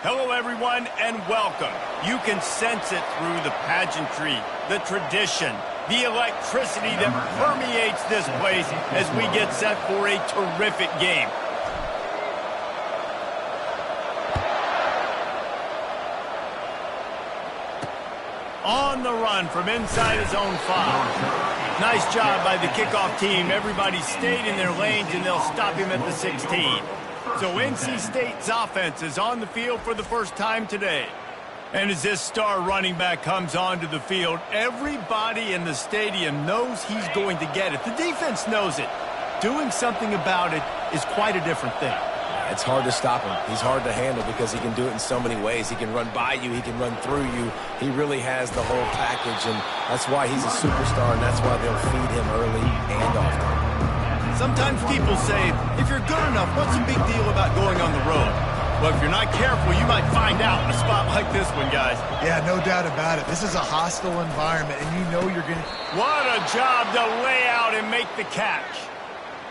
Hello, everyone, and welcome. You can sense it through the pageantry, the tradition, the electricity that permeates this place as we get set for a terrific game. On the run from inside his own 5. Nice job by the kickoff team. Everybody stayed in their lanes, and they'll stop him at the 16. So NC State's offense is on the field for the first time today. And as this star running back comes onto the field, everybody in the stadium knows he's going to get it. The defense knows it. Doing something about it is quite a different thing. It's hard to stop him. He's hard to handle because he can do it in so many ways. He can run by you. He can run through you. He really has the whole package, and that's why he's a superstar, and that's why they'll feed him early and often. Sometimes people say, if you're good enough, what's the big deal about going on the road? Well, if you're not careful, you might find out in a spot like this one, guys. Yeah, no doubt about it. This is a hostile environment, and you know you're going to... What a job to lay out and make the catch.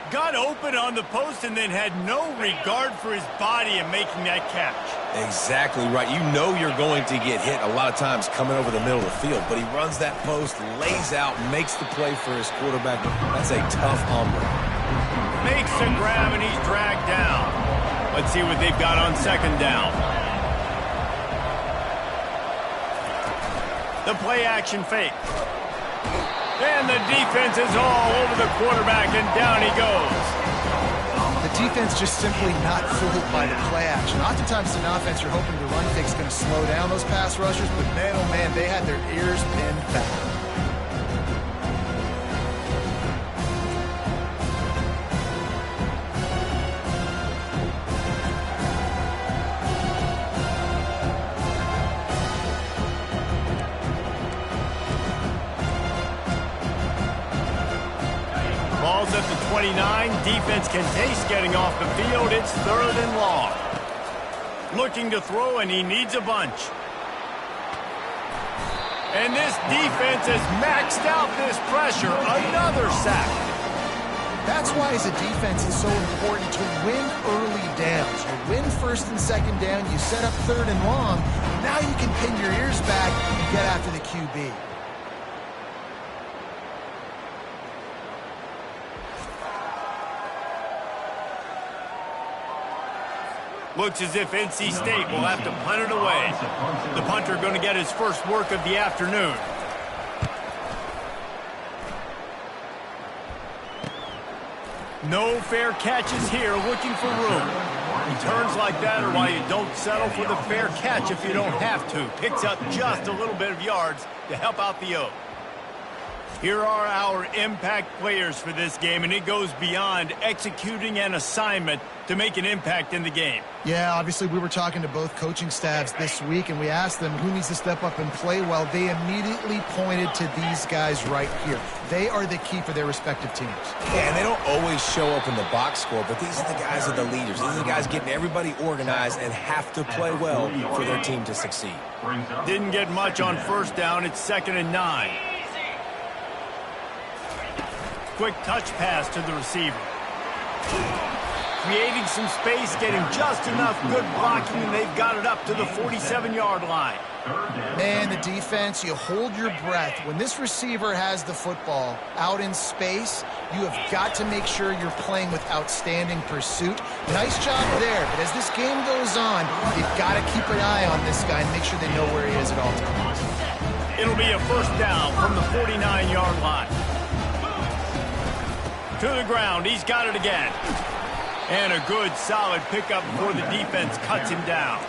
Got open on the post and then had no regard for his body in making that catch. Exactly right. You know you're going to get hit a lot of times coming over the middle of the field, but he runs that post, lays out, makes the play for his quarterback. That's a tough hombre. Makes a grab and he's dragged down. Let's see what they've got on second down. The play action fake. And the defense is all over the quarterback, and down he goes. The defense just simply not fooled by the play action. Oftentimes in offense, you're hoping the run fake's going to slow down those pass rushers, but man, oh man, they had their ears pinned back. Ball's at the 29. Defense can taste getting off the field. It's 3rd and long. Looking to throw, and he needs a bunch. And this defense has maxed out this pressure. Another sack. That's why, as a defense, it's so important to win early downs. You win 1st and 2nd down. You set up 3rd and long. Now you can pin your ears back and get after the QB. Looks as if NC State will have to punt it away. The punter going to get his first work of the afternoon. No fair catches here, looking for room. Returns like that are why you don't settle for the fair catch if you don't have to. Picks up just a little bit of yards to help out the O. Here are our impact players for this game, and it goes beyond executing an assignment to make an impact in the game. Yeah, obviously we were talking to both coaching staffs this week, and we asked them who needs to step up and play well. They immediately pointed to these guys right here. They are the key for their respective teams. Yeah, and they don't always show up in the box score, but these are the guys that are the leaders. These are the guys getting everybody organized and have to play well for their team to succeed. Didn't get much on 1st down. It's 2nd and 9. Quick touch pass to the receiver. Creating some space, getting just enough good blocking, and they've got it up to the 47-yard line. Man, the defense, you hold your breath. When this receiver has the football out in space, you have got to make sure you're playing with outstanding pursuit. Nice job there, but as this game goes on, you've got to keep an eye on this guy and make sure they know where he is at all times. It'll be a 1st down from the 49-yard line. To the ground, he's got it again. And a good, solid pickup before the defense cuts him down.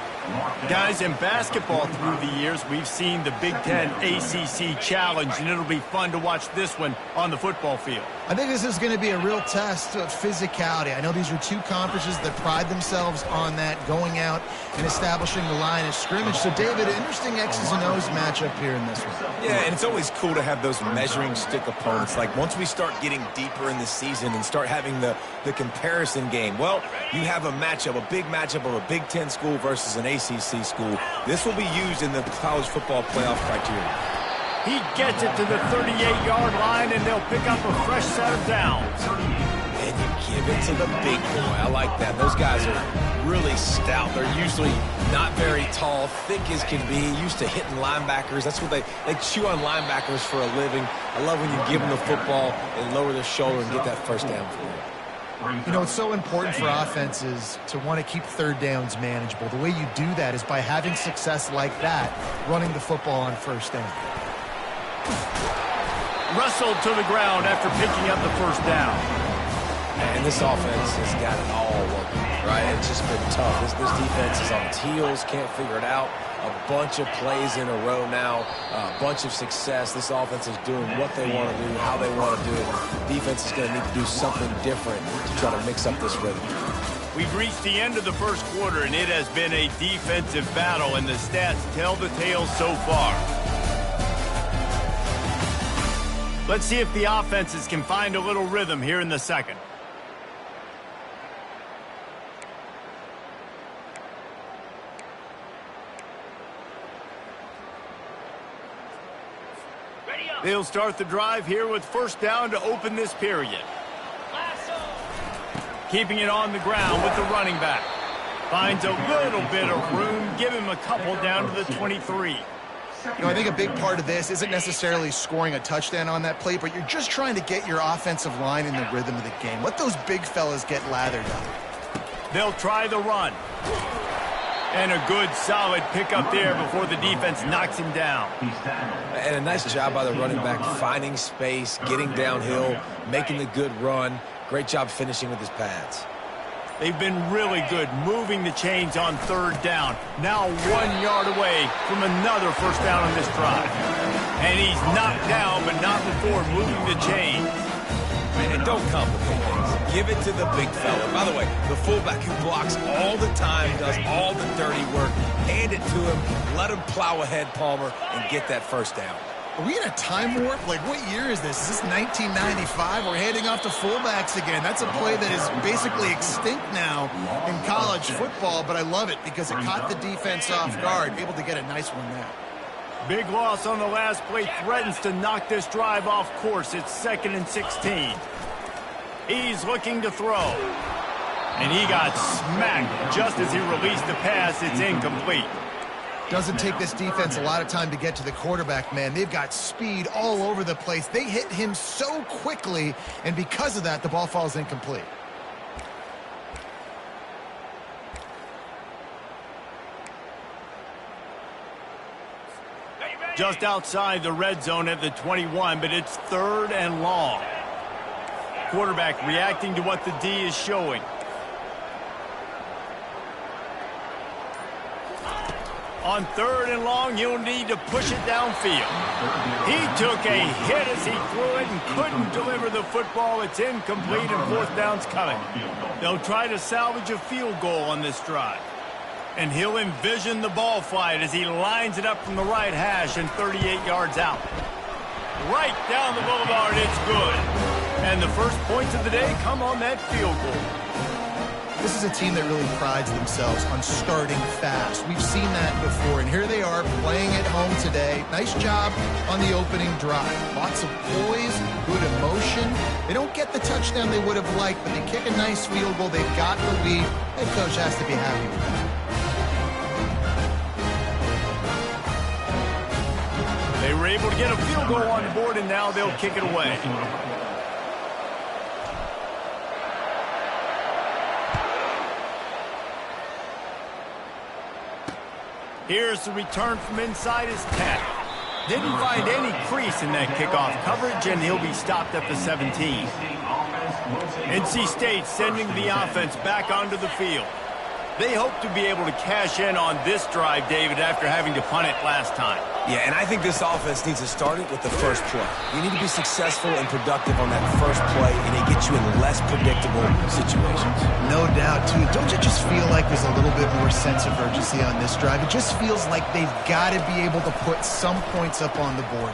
Guys, in basketball through the years, we've seen the Big Ten ACC Challenge, and it'll be fun to watch this one on the football field. I think this is going to be a real test of physicality. I know these are two conferences that pride themselves on that, going out and establishing the line of scrimmage. So, David, interesting X's and O's matchup here in this one. Yeah, and it's always cool to have those measuring stick opponents. Like, once we start getting deeper in the season and start having the comparison game, well, you have a matchup, a big matchup of a Big Ten school versus an ACC school. This will be used in the college football playoff criteria. He gets it to the 38-yard line, and they'll pick up a fresh set of downs. and you give it to the big boy. I like that. Those guys are really stout. They're usually not very tall, thick as can be, used to hitting linebackers. That's what they chew on linebackers for a living. I love when you give them the football and lower their shoulder and get that first down for them. You know, it's so important for offenses to want to keep third downs manageable. The way you do that is by having success like that, running the football on first down. Wrestled to the ground after picking up the first down. And this offense has got it all working, right? It's just been tough. This defense is on its heels, can't figure it out. A bunch of plays in a row now, a bunch of success. This offense is doing what they want to do, how they want to do it. Defense is going to need to do something different to try to mix up this rhythm. We've reached the end of the first quarter, and it has been a defensive battle, and the stats tell the tale so far. Let's see if the offenses can find a little rhythm here in the second. They'll start the drive here with first down to open this period. Keeping it on the ground with the running back. Finds a little bit of room. Give him a couple down to the 23. You know, I think a big part of this isn't necessarily scoring a touchdown on that play, but you're just trying to get your offensive line in the rhythm of the game. Let those big fellas get lathered up. They'll try the run. And a good, solid pickup there before the defense knocks him down. And a nice job by the running back, finding space, getting downhill, making the good run. Great job finishing with his pads. They've been really good moving the chains on third down. Now 1 yard away from another first down on this drive. And he's knocked down, but not before moving the chains. And don't complicate things. Give it to the big fella. By the way, the fullback who blocks all the time, does all the dirty work. Hand it to him. Let him plow ahead, Palmer, and get that first down. Are we in a time warp? Like, what year is this? Is this 1995? We're handing off to fullbacks again. That's a play that is basically extinct now in college football, but I love it because it caught the defense off guard, able to get a nice one there. Big loss on the last play threatens to knock this drive off course. It's 2nd and 16. He's looking to throw. And he got smacked just as he released the pass. It's incomplete. Doesn't take this defense a lot of time to get to the quarterback, man. They've got speed all over the place. They hit him so quickly, and because of that, the ball falls incomplete. Just outside the red zone at the 21, but it's 3rd and long. Quarterback reacting to what the D is showing. On 3rd and long, he'll need to push it downfield. He took a hit as he threw it and couldn't deliver the football. It's incomplete and 4th down's coming. They'll try to salvage a field goal on this drive. And he'll envision the ball flight as he lines it up from the right hash and 38 yards out. Right down the boulevard, it's good. And the first points of the day come on that field goal. This is a team that really prides themselves on starting fast. We've seen that before, and here they are playing at home today. Nice job on the opening drive. Lots of poise, good emotion. They don't get the touchdown they would have liked, but they kick a nice field goal. They've got the lead. Head coach has to be happy with that. They were able to get a field goal on the board, and now they'll kick it away. Here's the return from inside his 10. Didn't find any crease in that kickoff coverage, and he'll be stopped at the 17. NC State sending the offense back onto the field. They hope to be able to cash in on this drive, David, after having to punt it last time. Yeah, and I think this offense needs to start it with the first play. You need to be successful and productive on that first play, and it gets you in less predictable situations. No doubt, too. Don't you just feel like there's a little bit more sense of urgency on this drive? It just feels like they've got to be able to put some points up on the board.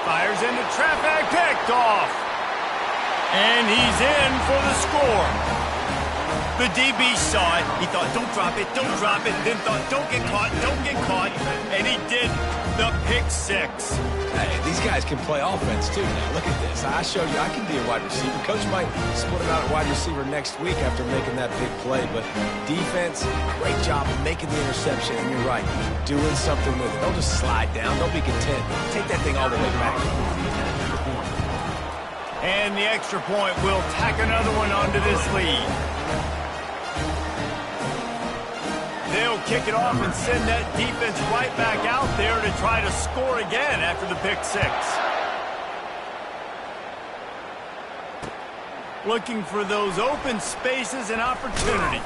Fires into traffic, picked off. And he's in for the score. The DB saw it. He thought, don't drop it, then thought, don't get caught, and he did the pick six. Hey, these guys can play offense, too. Now, look at this. I showed you I can be a wide receiver. Coach might split him out at wide receiver next week after making that big play, but defense, great job of making the interception, and you're right, doing something with it. Don't just slide down. Don't be content. Take that thing all the way back. And the extra point will tack another one onto this lead. They'll kick it off and send that defense right back out there to try to score again after the pick six. Looking for those open spaces and opportunity.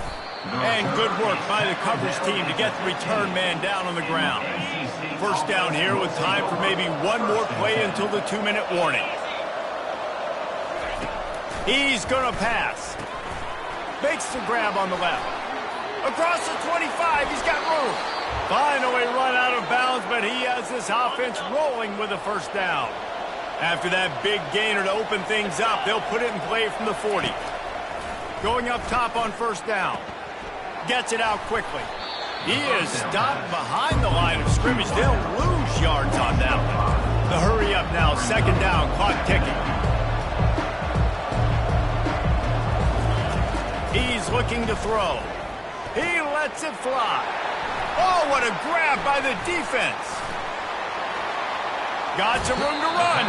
And good work by the coverage team to get the return man down on the ground. First down here with time for maybe one more play until the 2-minute warning. He's going to pass. Makes the grab on the left. Across the 25, he's got room. Finally run out of bounds, but he has this offense rolling with a first down. After that big gainer to open things up, they'll put it in play from the 40. Going up top on first down. Gets it out quickly. He is stopped behind the line of scrimmage. They'll lose yards on that one. The hurry up now, second down, clock ticking. He's looking to throw. He lets it fly. Oh, what a grab by the defense. Got some room to run.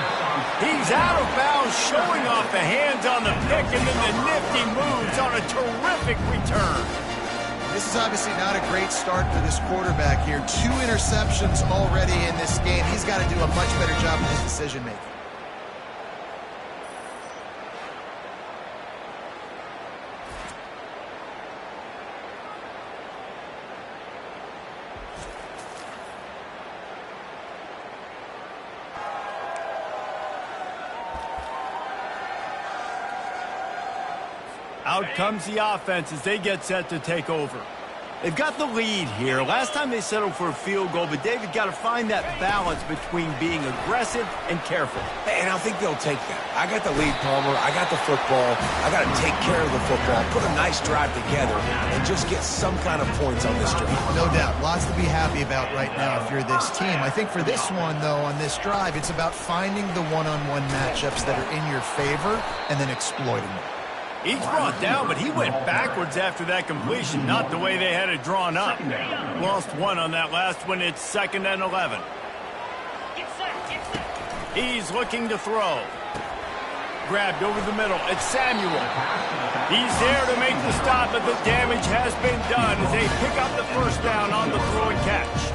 He's out of bounds, showing off the hands on the pick, and then the nifty moves on a terrific return. This is obviously not a great start for this quarterback here. 2 interceptions already in this game. He's got to do a much better job of his decision-making. Out comes the offense as they get set to take over. They've got the lead here. Last time they settled for a field goal, but David got to find that balance between being aggressive and careful. And I think they'll take that. I got the lead, Palmer. I got the football. I got to take care of the football, put a nice drive together, and just get some kind of points on this drive. No doubt. Lots to be happy about right now if you're this team. I think for this one, though, on this drive, it's about finding the one-on-one matchups that are in your favor and then exploiting them. He's brought down, but he went backwards after that completion, not the way they had it drawn up. Lost one on that last one. It's 2nd and 11. He's looking to throw. Grabbed over the middle. It's Samuel. He's there to make the stop, but the damage has been done as they pick up the first down on the throw and catch.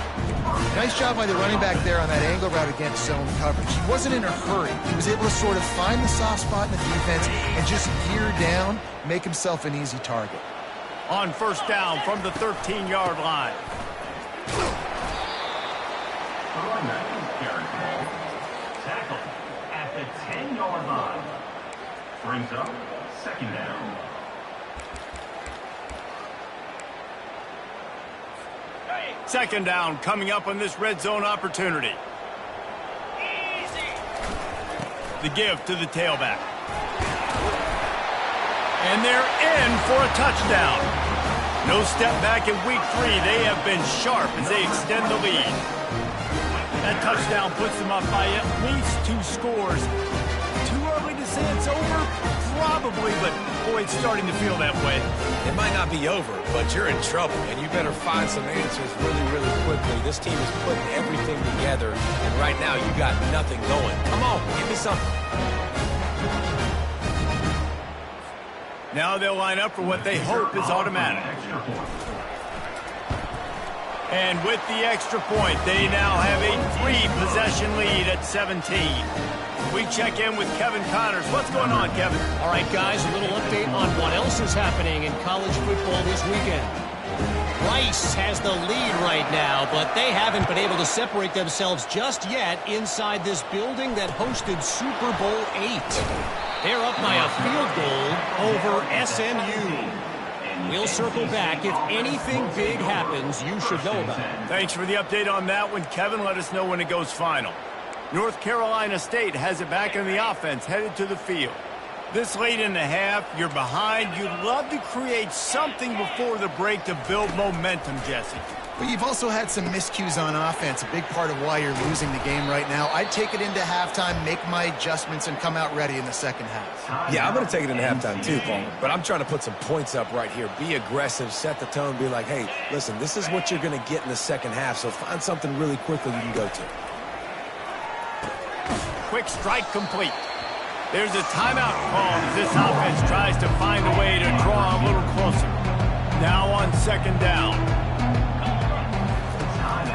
Nice job by the running back there on that angle route against zone coverage. He wasn't in a hurry. He was able to sort of find the soft spot in the defense and just gear down, make himself an easy target. On first down from the 13-yard line. Tackle at the 10-yard line. Brings up second down. Second down coming up on this red zone opportunity. Easy. The give to the tailback. And they're in for a touchdown. No step back in week 3. They have been sharp as they extend the lead. That touchdown puts them up by at least 2 scores. Too early to say it's over? Probably, but boy, it's starting to feel that way. It might not be over, but you're in trouble, and you better find some answers really, really quickly. This team is putting everything together, and right now you got nothing going. Come on, give me something. Now they'll line up for what they hope is automatic. And with the extra point, they now have a 3-possession lead at 17. We check in with Kevin Connors. What's going on, Kevin? All right, guys, a little update on what else is happening in college football this weekend. Rice has the lead right now, but they haven't been able to separate themselves just yet inside this building that hosted Super Bowl 8. They're up by a field goal over SMU. We'll circle back. If anything big happens, you should know about it. Thanks for the update on that one, Kevin. Let us know when it goes final. North Carolina State has it back in the offense, headed to the field. This late in the half, you're behind. You'd love to create something before the break to build momentum, Jesse. But you've also had some miscues on offense, a big part of why you're losing the game right now. I'd take it into halftime, make my adjustments, and come out ready in the second half. Yeah, I'm going to take it into halftime too, Paul. But I'm trying to put some points up right here. Be aggressive, set the tone, be like, hey, listen, this is what you're going to get in the second half, so find something really quickly you can go to. Quick strike complete. There's a timeout called as this offense tries to find a way to draw a little closer. Now on second down.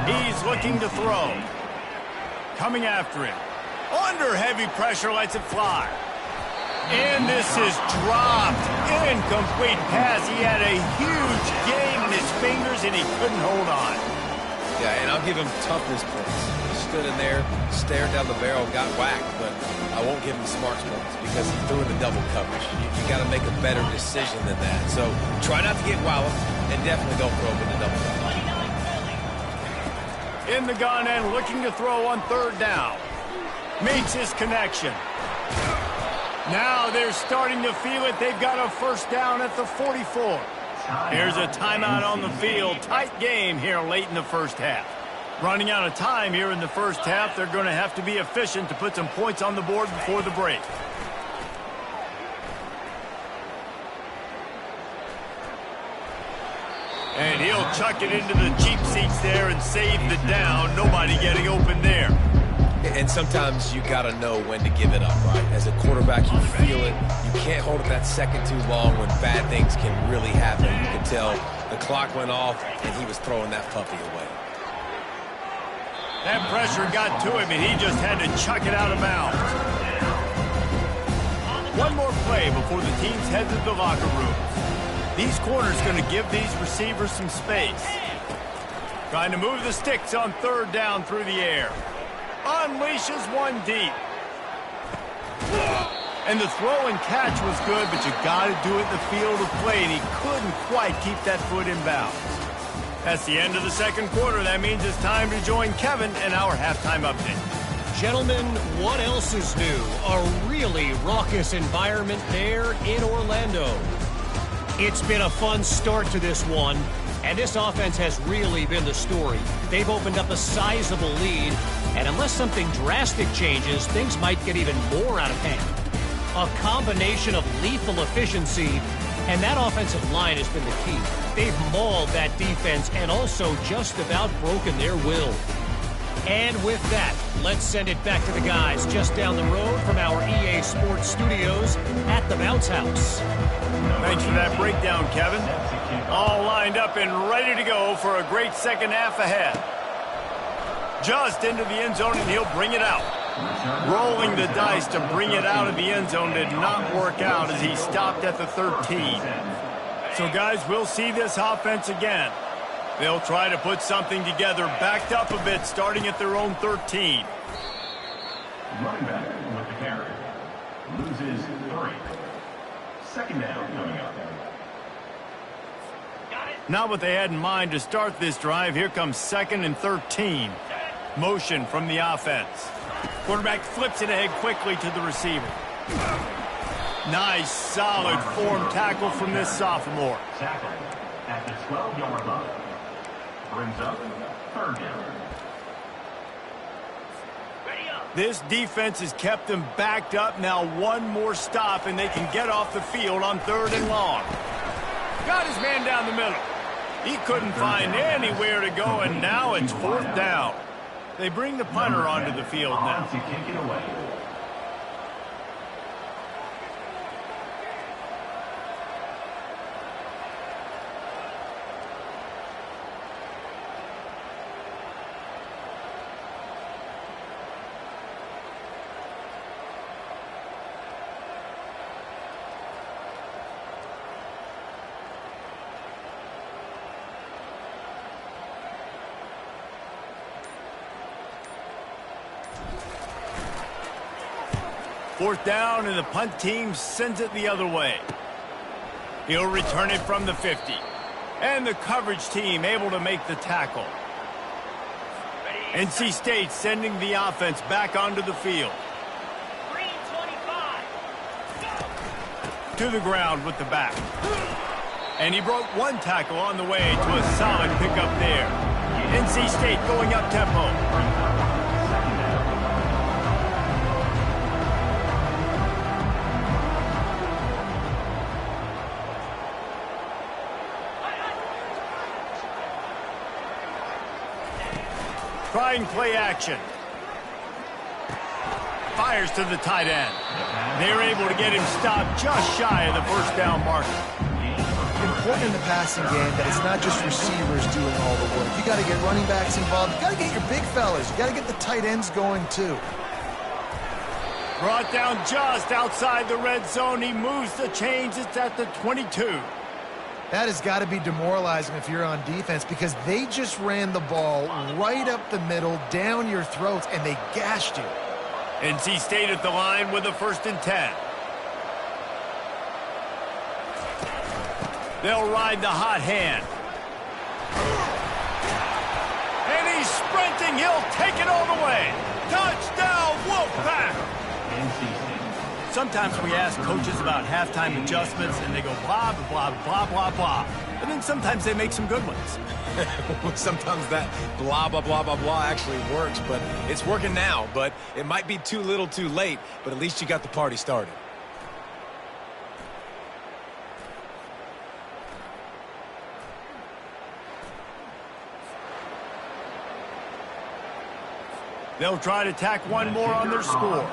He's looking to throw. Coming after him. Under heavy pressure, lets it fly. And this is dropped. Incomplete pass. He had a huge game in his fingers, and he couldn't hold on. Yeah, and I'll give him toughness points. Stood in there, stared down the barrel, got whacked, but I won't give him smarts points because he threw in the double coverage. You got to make a better decision than that. So try not to get walloped, and definitely don't throw him in the double coverage. In the gun and looking to throw on third down. Makes his connection. Now they're starting to feel it. They've got a first down at the 44. Here's a timeout on the field. Tight game here late in the first half. Running out of time here in the first half. They're going to have to be efficient to put some points on the board before the break. And he'll chuck it into the cheap seats there and save the down. Nobody getting open there. And sometimes you got to know when to give it up, right? As a quarterback, you feel it. You can't hold it that second too long when bad things can really happen. You can tell the clock went off and he was throwing that puppy away. That pressure got to him, and he just had to chuck it out of bounds. One more play before the teams head to the locker rooms. These corners going to give these receivers some space. Trying to move the sticks on third down through the air. Unleashes one deep. And the throw and catch was good, but you got to do it in the field of play, and he couldn't quite keep that foot in bounds. That's the end of the second quarter. That means it's time to join Kevin in our halftime update. Gentlemen, what else is new? A really raucous environment there in Orlando. It's been a fun start to this one, and this offense has really been the story. They've opened up a sizable lead, and unless something drastic changes, things might get even more out of hand. A combination of lethal efficiency, and that offensive line has been the key. They've mauled that defense and also just about broken their will. And with that, let's send it back to the guys just down the road from our EA Sports studios at the Bounce House. Thanks for that breakdown, Kevin. All lined up and ready to go for a great second half ahead. Just into the end zone, and he'll bring it out. Rolling the dice to bring it out of the end zone did not work out as he stopped at the 13. So, guys, we'll see this offense again. They'll try to put something together, backed up a bit, starting at their own 13. Running back with the carry. Loses 3. Second down coming up. Not what they had in mind to start this drive. Here comes 2nd and 13. Motion from the offense. Quarterback flips it ahead quickly to the receiver. Nice, solid form tackle from this sophomore. Tackle at the 12-yard line. Brings up third down. This defense has kept them backed up. Now one more stop, and they can get off the field on 3rd and long. Got his man down the middle. He couldn't find anywhere to go, and now it's 4th down. They bring the punter onto the field now. To kick it away. Fourth down, and the punt team sends it the other way. He'll return it from the 50. And the coverage team able to make the tackle. NC State sending the offense back onto the field. to the ground with the back. And he broke one tackle on the way to a solid pickup there. NC State going up tempo. Trying play action. Fires to the tight end. They're able to get him stopped just shy of the first down marker. Important in the passing game that it's not just receivers doing all the work. You got to get running backs involved. You got to get your big fellas. You got to get the tight ends going too. Brought down just outside the red zone. He moves the chains. It's at the 22. That has got to be demoralizing if you're on defense because they just ran the ball right up the middle, down your throats, and they gashed you. NC State at the line with a 1st and 10. They'll ride the hot hand. And he's sprinting. He'll take it all the way. Touchdown, Wolfpack! Sometimes we ask coaches about halftime adjustments, and they go blah, blah, blah, blah, blah. And then sometimes they make some good ones. Sometimes that blah, blah, blah, blah, blah actually works, but it's working now. But it might be too little too late, but at least you got the party started. They'll try to tack one more on their score.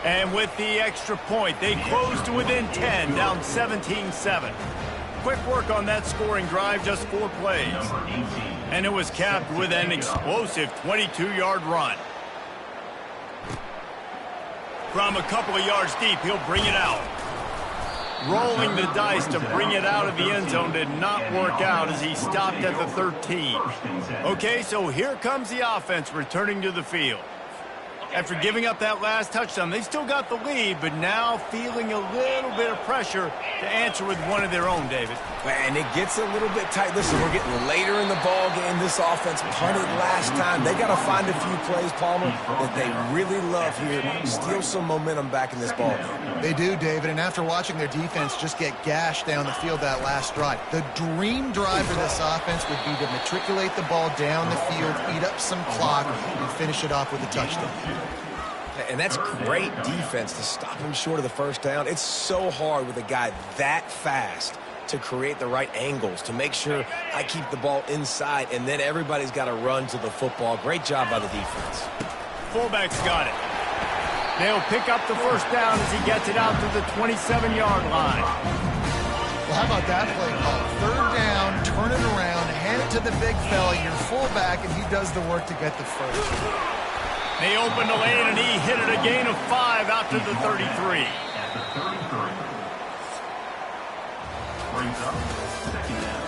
And with the extra point, they close to within 10, down 17-7. Quick work on that scoring drive, just 4 plays. And it was capped with an explosive 22-yard run. From a couple of yards deep, he'll bring it out. Rolling the dice to bring it out of the end zone did not work out as he stopped at the 13. Okay, so here comes the offense returning to the field. After giving up that last touchdown, they still got the lead, but now feeling a little bit of pressure to answer with one of their own, David. And it gets a little bit tight. Listen, we're getting later in the ball game. This offense punted last time. They got to find a few plays, Palmer, that they really love here. Steal some momentum back in this ball game. They do, David, and after watching their defense just get gashed down the field that last drive, the dream drive for this offense would be to matriculate the ball down the field, eat up some clock, and finish it off with a touchdown. And that's great defense to stop him short of the first down. It's so hard with a guy that fast to create the right angles, to make sure I keep the ball inside, and then everybody's got to run to the football. Great job by the defense. Fullback's got it. They'll pick up the first down as he gets it out to the 27-yard line. Well, how about that play call? 3rd down, turn it around, hand it to the big fella, your fullback, and he does the work to get the first. They opened the lane, and he hit it a gain of 5 out to the 33. At the 33. Brings up 2nd down.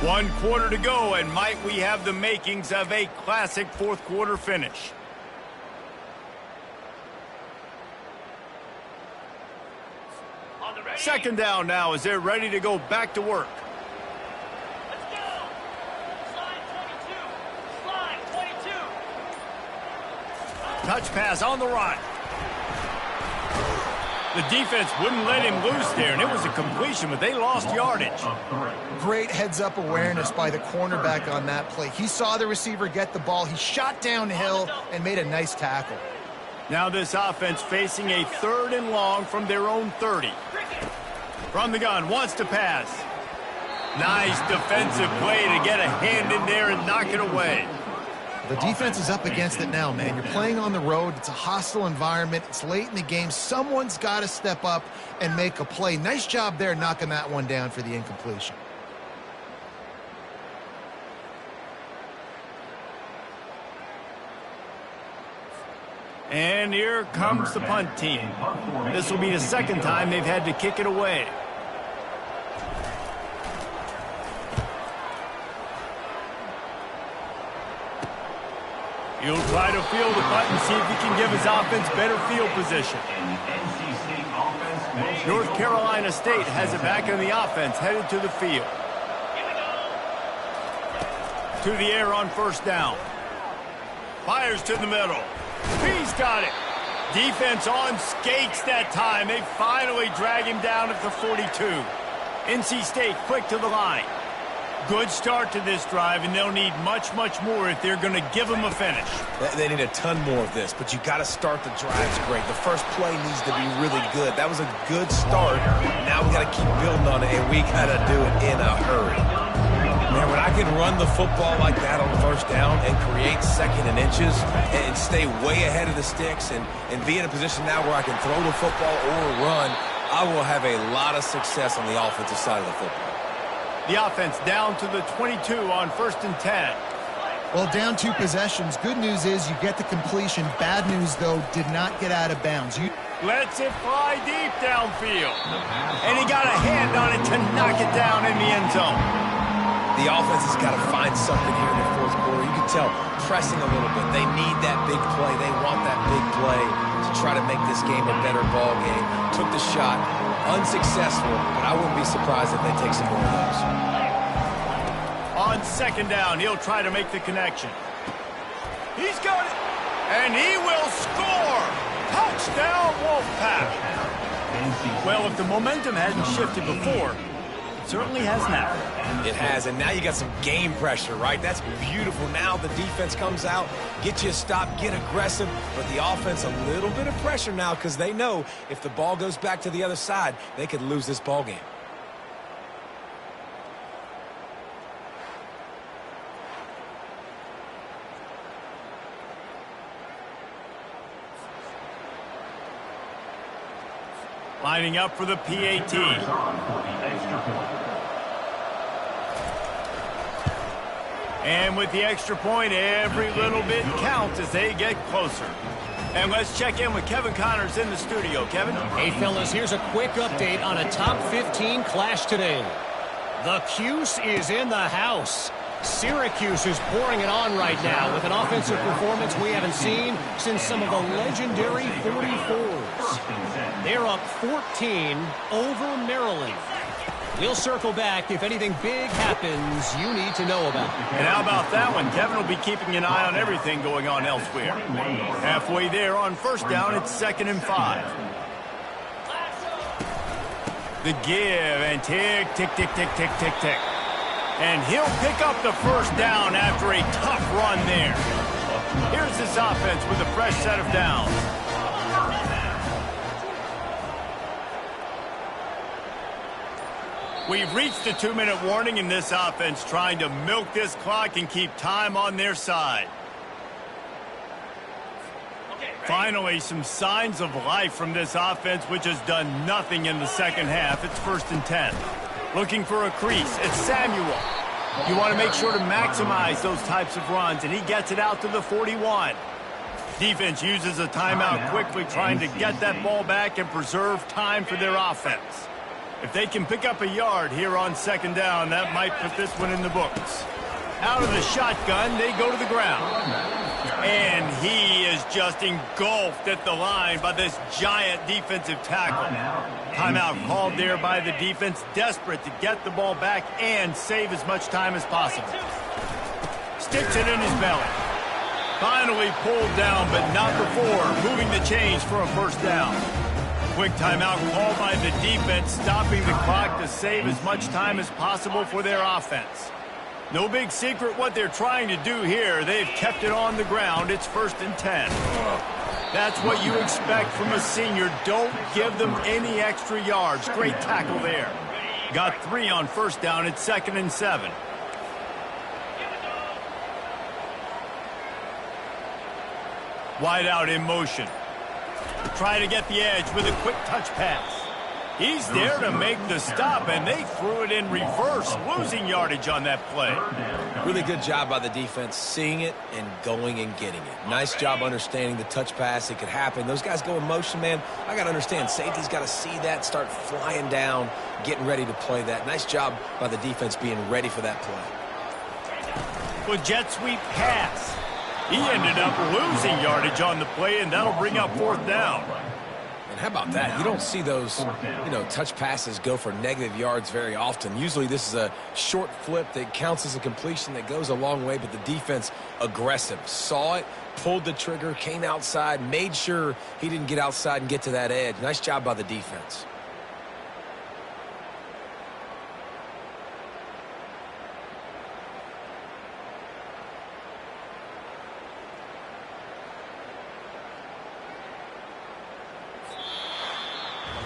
One quarter to go, and might we have the makings of a classic 4th quarter finish. Second down now as they're ready to go back to work. Let's go. Slide 22. Touch pass on the run. The defense wouldn't let him loose there, and it was a completion, but they lost yardage. Great heads-up awareness by the cornerback on that play. He saw the receiver get the ball. He shot downhill and made a nice tackle. Now this offense facing a 3rd and long from their own 30. From the gun, wants to pass. Nice defensive play to get a hand in there and knock it away. The defense is up against it now, man. You're playing on the road. It's a hostile environment. It's late in the game. Someone's got to step up and make a play. Nice job there knocking that one down for the incompletion. And here comes the punt team. This will be the 2nd time they've had to kick it away. He'll try to field the punt and see if he can give his offense better field position. And the NC State North Carolina State has it back on the offense, headed to the field. To the air on first down. Fires to the middle. He's got it. Defense on skates that time. They finally drag him down at the 42. NC State quick to the line. Good start to this drive, and they'll need much, much more if they're going to give them a finish. They need a ton more of this, but you got to start the drives great. The first play needs to be really good. That was a good start. Now we got to keep building on it, and we got to do it in a hurry. Man, when I can run the football like that on first down and create second and inches and stay way ahead of the sticks and be in a position now where I can throw the football or run, I will have a lot of success on the offensive side of the football. The offense down to the 22 on 1st and 10. Well, down 2 possessions. Good news is you get the completion. Bad news, though, did not get out of bounds. Lets it fly deep downfield. And he got a hand on it to knock it down in the end zone. The offense has got to find something here in the fourth quarter. You can tell pressing a little bit. They need that big play. They want that big play to try to make this game a better ball game. Took the shot. Unsuccessful, but I wouldn't be surprised if they take some more of those. On 2nd down, he'll try to make the connection. He's got it, and he will score! Touchdown, Wolfpack! Well, if the momentum hadn't shifted before, it certainly has now. It has, and now you got some game pressure, right? That's beautiful. Now the defense comes out, get you a stop, get aggressive, but the offense a little bit of pressure now because they know if the ball goes back to the other side, they could lose this ball game. Lining up for the PAT. And with the extra point, every little bit counts as they get closer. And let's check in with Kevin Connors in the studio. Kevin? Hey, fellas, here's a quick update on a top 15 clash today. The Cuse is in the house. Syracuse is pouring it on right now with an offensive performance we haven't seen since some of the legendary 44s. They're up 14 over Maryland. We'll circle back if anything big happens you need to know about. And how about that one? Kevin will be keeping an eye on everything going on elsewhere. Halfway there on 1st down, it's 2nd and 5. The give and tick, tick, tick, tick, tick, tick, tick. And he'll pick up the 1st down after a tough run there. Here's this offense with a fresh set of downs. We've reached the 2-minute warning in this offense, trying to milk this clock and keep time on their side. Finally, some signs of life from this offense, which has done nothing in the second half. It's 1st and 10. Looking for a crease. It's Samuel. You want to make sure to maximize those types of runs, and he gets it out to the 41. Defense uses a timeout quickly, trying to get that ball back and preserve time for their offense. If they can pick up a yard here on 2nd down, that might put this one in the books. Out of the shotgun, they go to the ground. And he is just engulfed at the line by this giant defensive tackle. Timeout called there by the defense, desperate to get the ball back and save as much time as possible. Sticks it in his belly. Finally pulled down, but not before moving the chains for a 1st down. Quick timeout called by the defense, stopping the clock to save as much time as possible for their offense. No big secret what they're trying to do here. They've kept it on the ground. It's 1st and 10. That's what you expect from a senior. Don't give them any extra yards. Great tackle there. Got 3 on 1st down. It's 2nd and 7. Wide out in motion. Try to get the edge with a quick touch pass. He's there to make the stop, and they threw it in reverse, losing yardage on that play. Really good job by the defense, seeing it and going and getting it. Nice job understanding the touch pass. It could happen. Those guys go in motion, man. I got to understand, safety's got to see that, start flying down, getting ready to play that. Nice job by the defense being ready for that play. With jet sweep pass. He ended up losing yardage on the play, and that'll bring up 4th down. And how about that? You don't see those, touch passes go for negative yards very often. Usually this is a short flip that counts as a completion that goes a long way, but the defense aggressive. Saw it, pulled the trigger, came outside, made sure he didn't get outside and get to that edge. Nice job by the defense.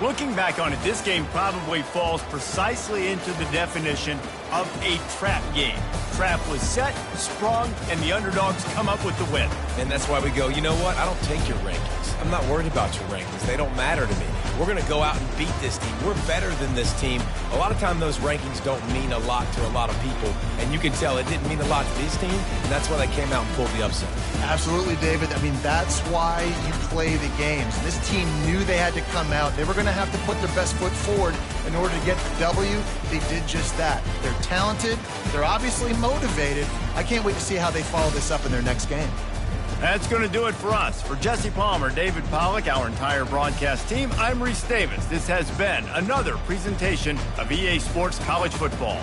Looking back on it, this game probably falls precisely into the definition of a trap game. Trap was set, sprung, and the underdogs come up with the win. And that's why we go, you know what? I don't take your rankings. I'm not worried about your rankings. They don't matter to me. We're going to go out and beat this team. We're better than this team. A lot of time those rankings don't mean a lot to a lot of people, and you can tell it didn't mean a lot to this team, and that's why they came out and pulled the upset. Absolutely, David. I mean, that's why you play the games. This team knew they had to come out. They were going to have to put their best foot forward in order to get the W. They did just that. They're talented. They're obviously motivated. I can't wait to see how they follow this up in their next game. That's going to do it for us. For Jesse Palmer, David Pollack, our entire broadcast team, I'm Reese Davis. This has been another presentation of EA Sports College Football.